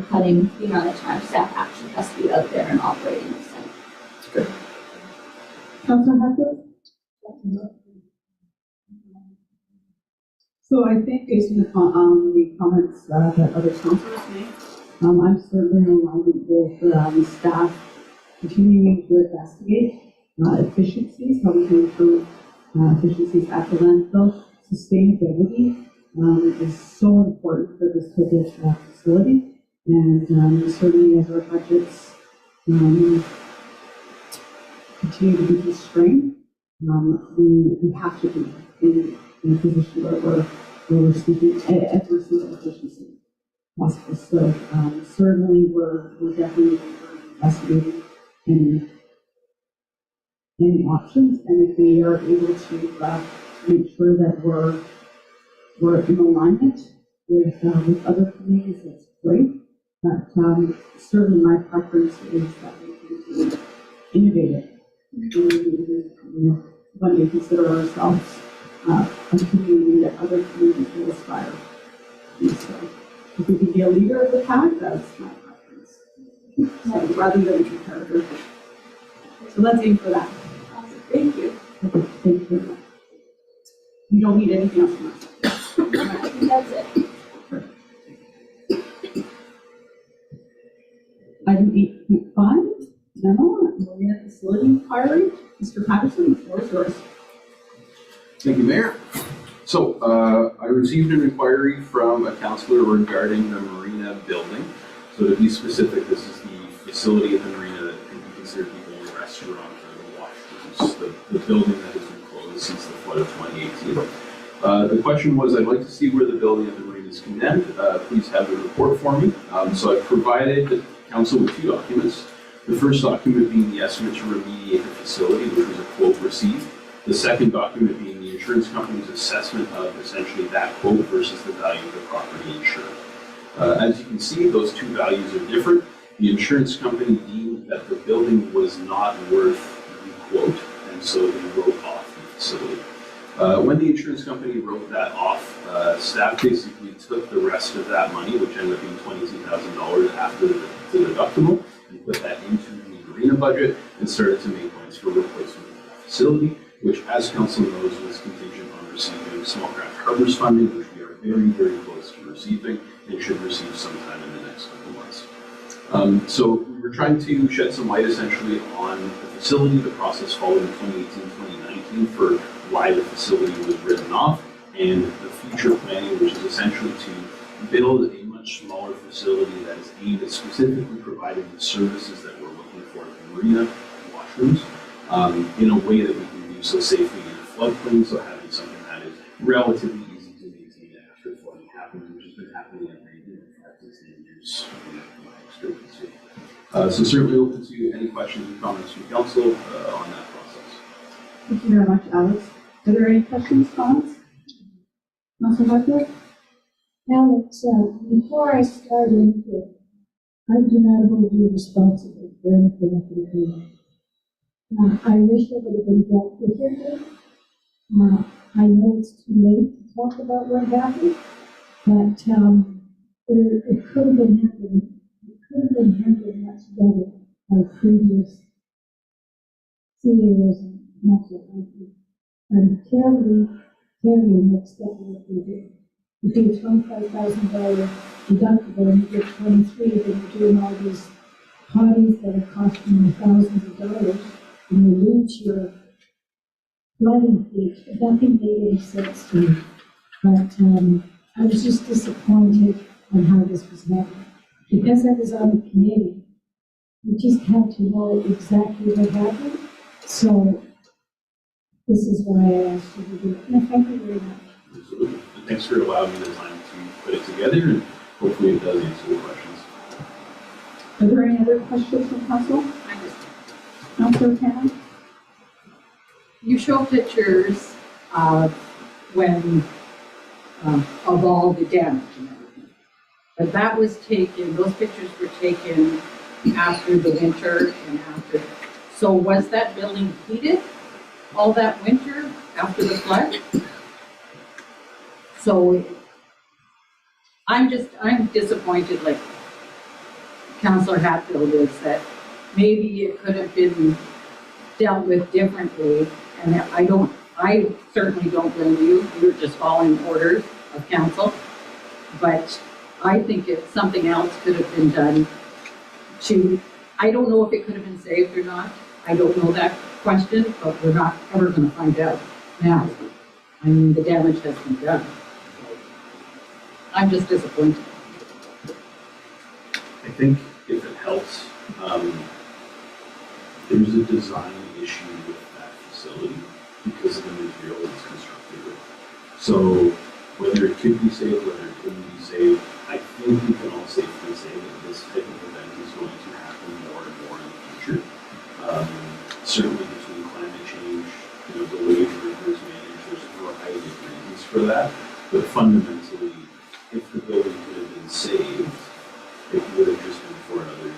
cutting the amount of time staff actually has to be out there and operating the site. Okay. Councilor Hatfield? So I think based on the comments that other councilors made, I'm certainly aligned with staff continuing to investigate efficiencies, how we can improve efficiencies at the landfill. Sustainability is so important for this type of facility. And certainly as our budgets continue to be constrained, we have to be in a position where we're seeking every single efficiency possible. So certainly we're definitely investigating any options, and if we are able to make sure that we're in alignment with other communities, that's great. But certainly my preference is that we continue to innovate it. When we consider ourselves a community that other communities will aspire to. So if we can be a leader of the pack, that's my preference. So rather than a competitor. So let's aim for that. Awesome. Thank you. Okay, thank you very much. You don't need anything else from us. I think that's it. Item 8.5, memo, Marina Facility Inquiry. Mr. Patterson, the floor is yours. Thank you, Mayor. So I received an inquiry from a councillor regarding the marina building. So to be specific, this is the facility at the marina that can be considered the only restaurant or the wash. This is the building that has been closed since the flood of 2018. The question was, I'd like to see where the building at the marina is condemned. Please have a report for me. So I've provided council with two documents. The first document being the estimate to remediate the facility, which was a quote received. The second document being the insurance company's assessment of essentially that quote versus the value of the property insured. As you can see, those two values are different. The insurance company deemed that the building was not worth the quote, and so they wrote off the facility. When the insurance company wrote that off, staff basically took the rest of that money, which ended up being $22,000 after the deductible, and put that into the arena budget and started to make plans for replacement of the facility, which, as council knows, was contingent on receiving small craft harbors funding, which we are very, very close to receiving and should receive sometime in the next couple months. So we were trying to shed some light essentially on the facility, the process followed in 2018-2019 for why the facility was written off, and the future planning, which is essentially to build a much smaller facility that is aimed at specifically providing the services that we're looking for at the marina and washrooms in a way that we can do so safely in a floodplain, so having something that is relatively easy to maintain after flooding happens, which has been happening every year for 10 years in my experience here. So certainly open to any questions and comments from council on that process. Thank you very much, Alex. Are there any questions, comments? Councilor Buckler? Alex, before I start into it, I do not hold you responsible for anything that you do. I wish it would have been dealt differently. I know it's too late to talk about what happened, but it could have been handled much better by previous CEOs and council. I'm terribly mixed up with what we did. You do a $25,000 deductible and you get 23, then you're doing all these parties that are costing you thousands of dollars, and you lose your flooding fee. Nothing made any sense to me. But I was just disappointed on how this was happening. Because I was on the committee, we just had to know exactly what happened. So this is why I asked you to do it. And thank you very much. Absolutely. And thanks for allowing me the time to put it together, and hopefully it does answer the questions. Are there any other questions from council? Councilor Cannon? You show pictures of when, of all the damage and everything. But that was taken, those pictures were taken after the winter and after. So was that building heated all that winter after the flood? So I'm disappointed, like Councillor Hatfield is, that maybe it could have been dealt with differently. And I certainly don't blame you. You're just following orders of council. But I think if something else could have been done I don't know if it could have been saved or not. I don't know that question, but we're not ever going to find out now. I mean, the damage has been done. I'm just disappointed. I think if it helps, there's a design issue with that facility because of the material it's constructed with. So whether it could be saved, whether it couldn't be saved, I think we can all safely say that this type of event is going to happen more and more in the future. Certainly between climate change, the way the river is managed, there's a variety of reasons for that. But fundamentally, if the building could have been saved, it would have just been for another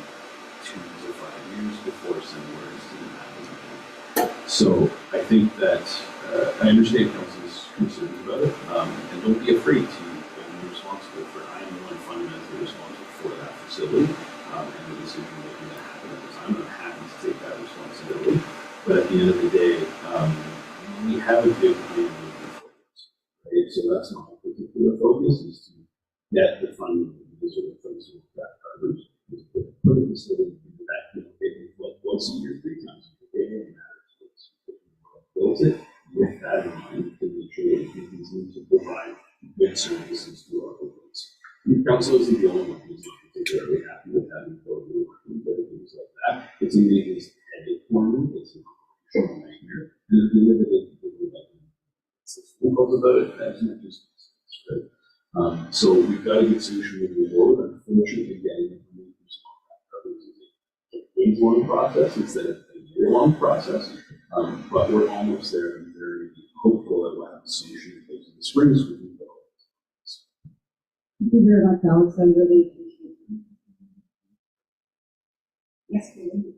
2 to 5 years before similar incident happened again. So I think that I understand council's concerns about it, and don't be afraid to be responsible for it. I am the one fundamentally responsible for that facility and the decision making that happened at the time. I'm happy to take that responsibility, but at the end of the day, we have a big plan moving forward. Right? So that's my particular focus, is to get the funding because of the folks who got covers, put a facility that maybe once a year, 3 times a year, and built it with that in mind to make sure that we can continue to provide good services to our residents. Council isn't the only one who's not particularly happy with having COVID and things like that. It's a biggest headache for me. It's a nightmare. And at the end of the day, people who like about it, that's not just right. So we've got a good solution moving forward. Unfortunately, getting information from days-long process instead of a year-long process. But we're almost there and very hopeful that we'll have a solution in place in the spring so we can go. Thank you very much, Alex. I really appreciate it. Yes, ma'am.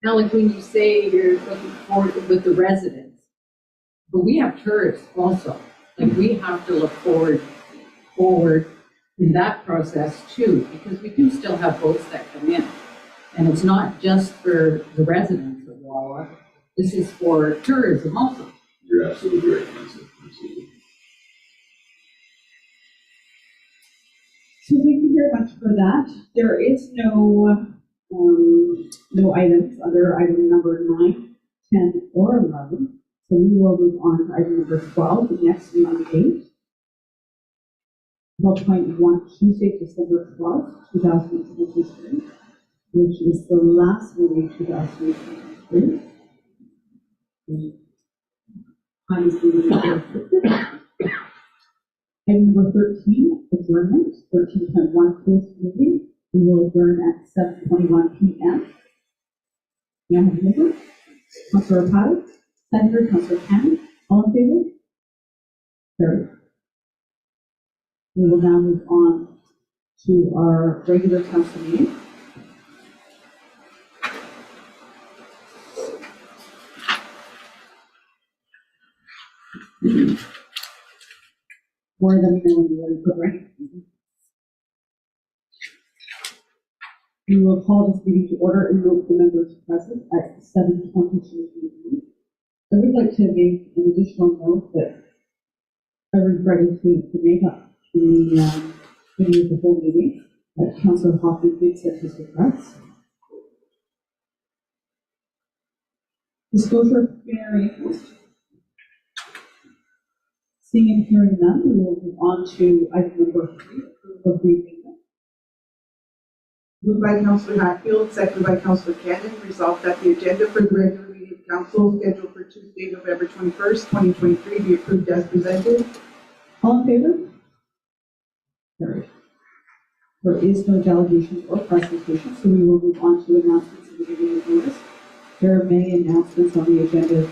Now, like when you say you're looking forward with the residents, but we have tourists also. Like we have to look forward in that process too, because we do still have boats that come in. And it's not just for the residents of Wawa, this is for tourism also. You're absolutely right, Nancy. Absolutely. So thank you very much for that. There is no items under item number 9, 10, or 11. So we will move on to item number 12, the next meeting date. 12.1, Tuesday, December 12th, 2023, which is the last meeting 2023. Time is the item number 13, adjournment, 13.1, closed meeting. We will adjourn at 7:21 p.m. May I have a mover? Councilor Powell, seconder, Councilor Cannon, all in favor? Carried. We will now move on to our regular council meeting. More than we know when we're ready for break. We will call this meeting to order and note the members present at 7:22 p.m. I would like to make an additional note that I regretted to make up the video of the whole meeting, that Councilor Hoffman did send his regrets. Disclosure of plenary interest. Seeing and hearing none, we will move on to item number 3, approval of the agenda. Moved by Councilor Hatfield, seconded by Councilor Cannon, resolved that the agenda for the regular meeting of council scheduled for Tuesday, November 21st, 2023 be approved as presented. All in favor? Carried. There is no delegations or presentation, so we will move on to announcements in the beginning of notice. There are many announcements on the agenda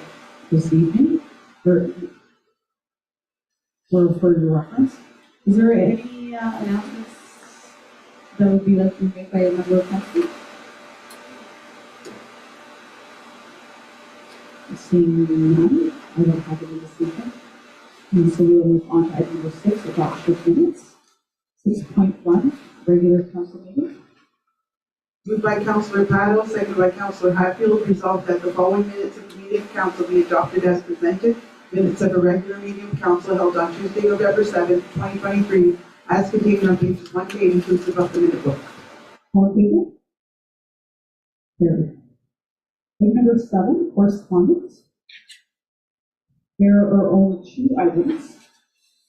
this evening for your reference. Is there any announcements that would be like to be made by a member of council? Seeing none, I don't have any this evening. And so we will move on to item number 6, adoption of minutes. 6.1, regular council meeting. Moved by Councilor Paddle, seconded by Councilor Hatfield, resolved that the following minutes of the meeting of council be adopted as presented. Minutes of a regular meeting of council held on Tuesday, November 7th, 2023, as contained on pages 1 to 8, inclusive of the minute book. All in favor? Carried. Item number 7, correspondence. There are only 2 items.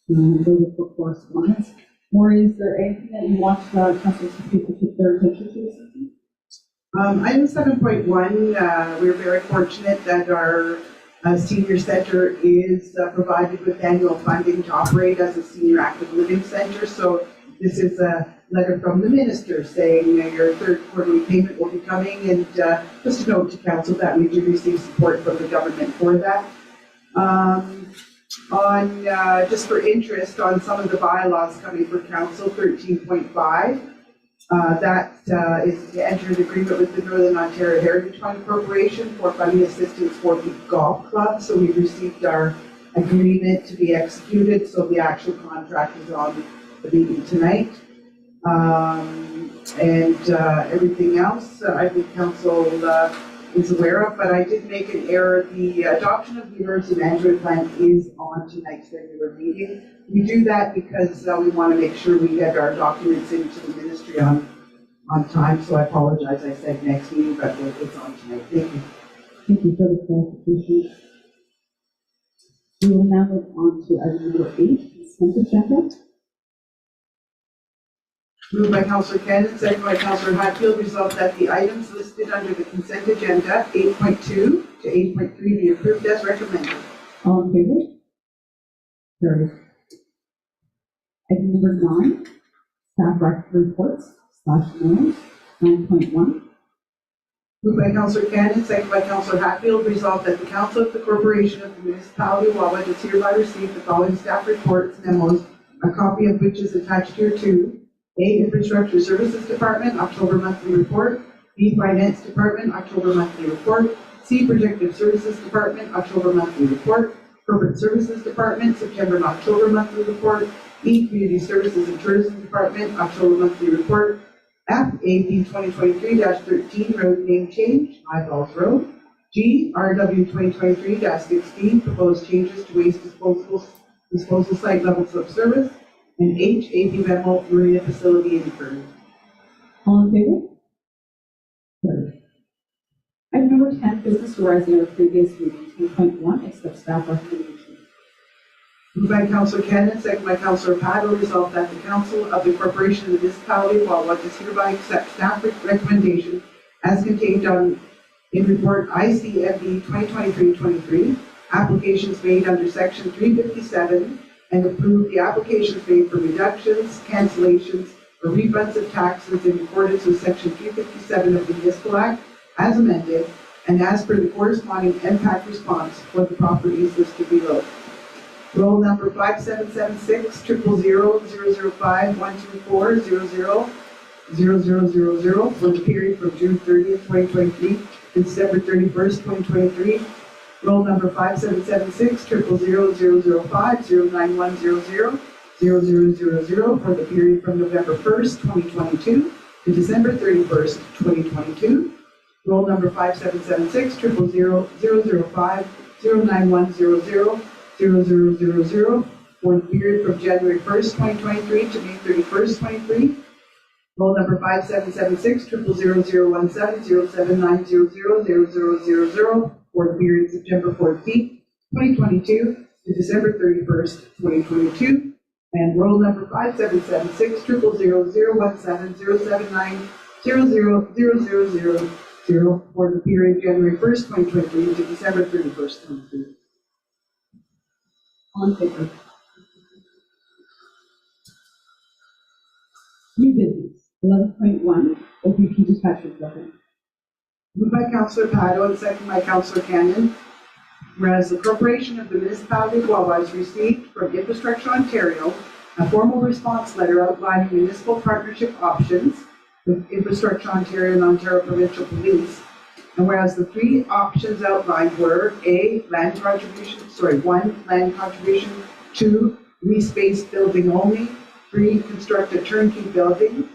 Those are for correspondence. Maureen, is there anything that you want council to pay particular attention to this evening? Item 7.1, we're very fortunate that our senior center is provided with annual funding to operate as a senior active living center. So this is a letter from the minister saying your third quarterly payment will be coming, and just a note to council that we do receive support from the government for that. Just for interest on some of the bylaws coming for council, 13.5. That is to enter an agreement with the Northern Ontario Heritage Fund Corporation for funding assistance for the golf club. So we've received our agreement to be executed, so the actual contract is on the meeting tonight. Everything else I think council is aware of, but I did make an error. The adoption of the emergency management plan is on tonight's regular meeting. We do that because we want to make sure we get our documents into the ministry on time, so I apologize, I said next meeting, but it's on tonight. Thank you. Thank you for the clarification. We will now move on to item number 8, consent agenda. Moved by Councilor Cannon, seconded by Councilor Hatfield, resolved that the items listed under the consent agenda, 8.2 to 8.3, be approved as recommended. All in favor? Carried. Item number 9, staff record reports /memos, 9.1, Moved by Councillor Cannon, second by Councillor Hatfield, resolved that the Council of the Corporation of the Municipality of Wawa does hereby receive the following staff reports, memos, a copy of which is attached here to A, Infrastructure Services Department, October monthly report, B, Finance Department, October monthly report, C, Protective Services Department, October monthly report, Corporate Services Department, September and October monthly report, E, Community Services and Tourism Department, October monthly report, F, AP 2023-13, road name change, High Falls Road, G, RW 2023-16, proposed changes to waste disposal site levels of service, and H, AP memo, marina facility incurred. All in favor? Carried. Item number 10, business arising out of previous meeting. 10.1, accept staff recommendation. Moved by Councillor Cannon, second by Councillor Paddle, resolved that the Council of the Corporation of the Municipality of Wawa does hereby accept staff recommendation as contained in report ICMD 2023-23, applications made under section 357, and approve the applications made for reductions, cancellations, or refunds of taxes in accordance with section 357 of the Municipal Act as amended, and as per the corresponding impact response for the properties listed below. Roll number 5776 00005 124 0000 for the period from June 30th, 2023 to December 31st, 2023. Roll number 5776 00005 09100 0000 for the period from November 1st, 2022 to December 31st, 2022. Roll number 5776 00005 09100 0000 for the period from January 1st, 2023 to May 31st, 2023. Roll number 5776 00017 07900 for the period September 14th, 2022 to December 31st, 2022. And roll number 5776 00017 079 00000 for the period January 1st, 2023 to December 31st, 2023. All in favor? New business. 11.1, OPP discussion. Government. Moved by Councillor Pato and second by Councillor Cannon. Whereas the Corporation of the Municipality of Wawa has received from Infrastructure Ontario a formal response letter outlining municipal partnership options with Infrastructure Ontario and Ontario Provincial Police. And whereas the three options outlined were A, land contribution, 1, land contribution, 2, lease-based building only, 3, construct a turnkey building.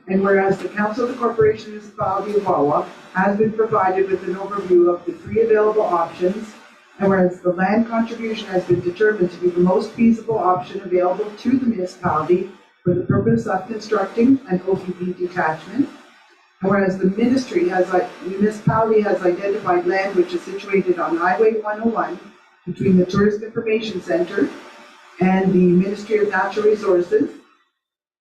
And whereas the Council of the Corporation Municipality of Wawa has been provided with an overview of the three available options, and whereas the land contribution has been determined to be the most feasible option available to the municipality for the purpose of constructing an OPP detachment, and whereas the municipality has identified land which is situated on Highway 101 between the Tourist Information Center and the Ministry of Natural Resources,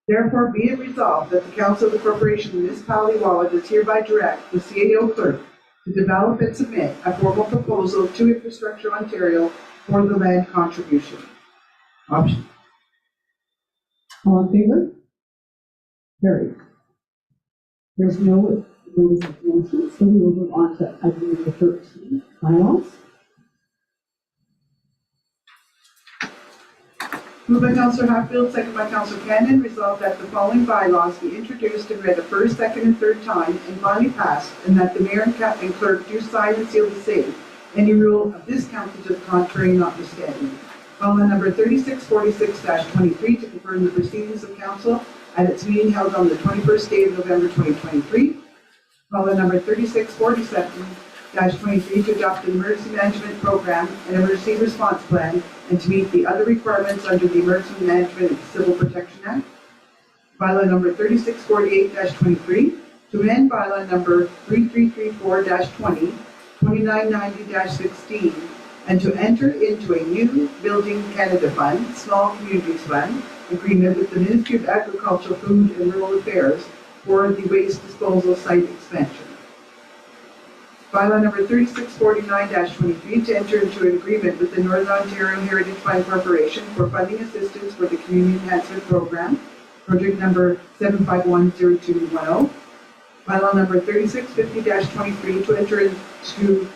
therefore be it resolved that the Council of the Corporation of the Municipality of Wawa does hereby direct the CAO clerk to develop and submit a formal proposal to Infrastructure Ontario for the land contribution option. All in favor? Carried. There's no notice of motion, so we will move on to item number 13, bylaws. Moved by Councillor Hatfield, second by Councillor Cannon, resolved that the following bylaws be introduced and read a first, second, and third time and finally passed, and that the mayor and captain clerk do sign and seal the same. Any rule of this council to the contrary notwithstanding. Bylaw number 3646-23 to confirm the proceedings of council at its meeting held on the 21st day of November 2023. Bylaw number 3647-23 to adopt an emergency management program and emergency response plan and to meet the other requirements under the Emergency Management and Civil Protection Act. Bylaw number 3648-23 to amend bylaw number 3334-20, 2990-16, and to enter into a new Building Canada Fund, Small Communities Fund, agreement with the Ministry of Agriculture, Food and Rural Affairs for the waste disposal site expansion. Bylaw number 3649-23 to enter into an agreement with the Northern Ontario Heritage Fund Corporation for funding assistance for the Community Enhancement Program, project number 7510210. Bylaw number 3650-23 to enter into,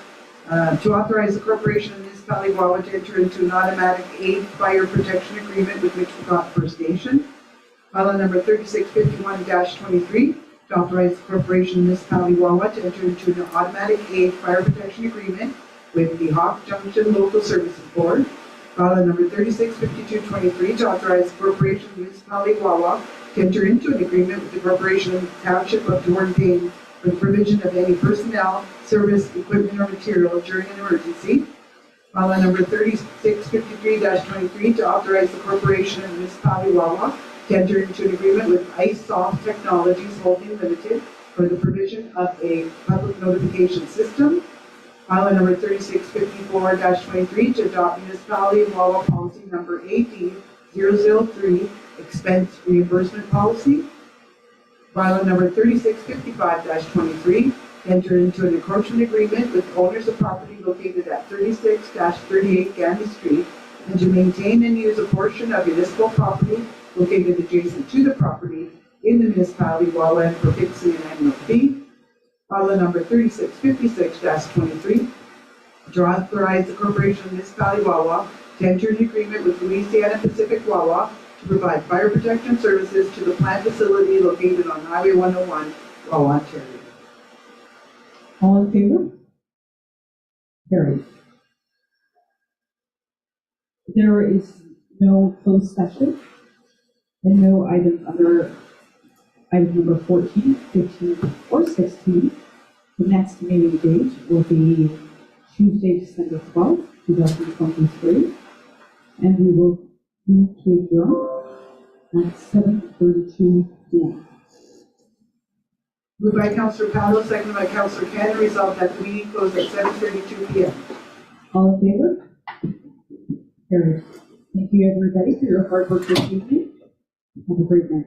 to authorize the corporation of municipality of Wawa to enter into an automatic aid fire protection agreement with Mitchell First Nation. Bylaw number 3651-23 to authorize the corporation of municipality of Wawa to enter into an automatic aid fire protection agreement with the Hawk Junction Local Services Board. Bylaw number 3652-23 to authorize the corporation of municipality of Wawa to enter into an agreement with the corporation of the township of Dornbane for the provision of any personnel, service, equipment, or material during an emergency. Bylaw number 3653-23 to authorize the corporation of the municipality of Wawa to enter into an agreement with iSoft Technologies Holding Limited for the provision of a public notification system. Bylaw number 3654-23 to adopt municipality of Wawa policy number AD003 expense reimbursement policy. Bylaw number 3655-23 enter into an encroachment agreement with owners of property located at 36-38 Gandy Street and to maintain and use a portion of municipal property located adjacent to the property in the municipality of Wawa and for fixing an annual fee. Bylaw number 3656-23 to authorize the corporation of municipality of Wawa to enter an agreement with Louisiana Pacific Wawa to provide fire protection services to the plant facility located on Highway 101, Wawa, Ontario. All in favor? Carried. There is no closed session and no items under item number 14, 15, or 16. The next meeting date will be Tuesday, December 12th, 2023, and we will move to adjourn at 7:32 p.m. Moved by Councillor Paolo, seconded by Councillor Cannon, resolved that the meeting close at 7:32 p.m. All in favor? Carried. Thank you, everybody, for your hard work this evening. Have a great night.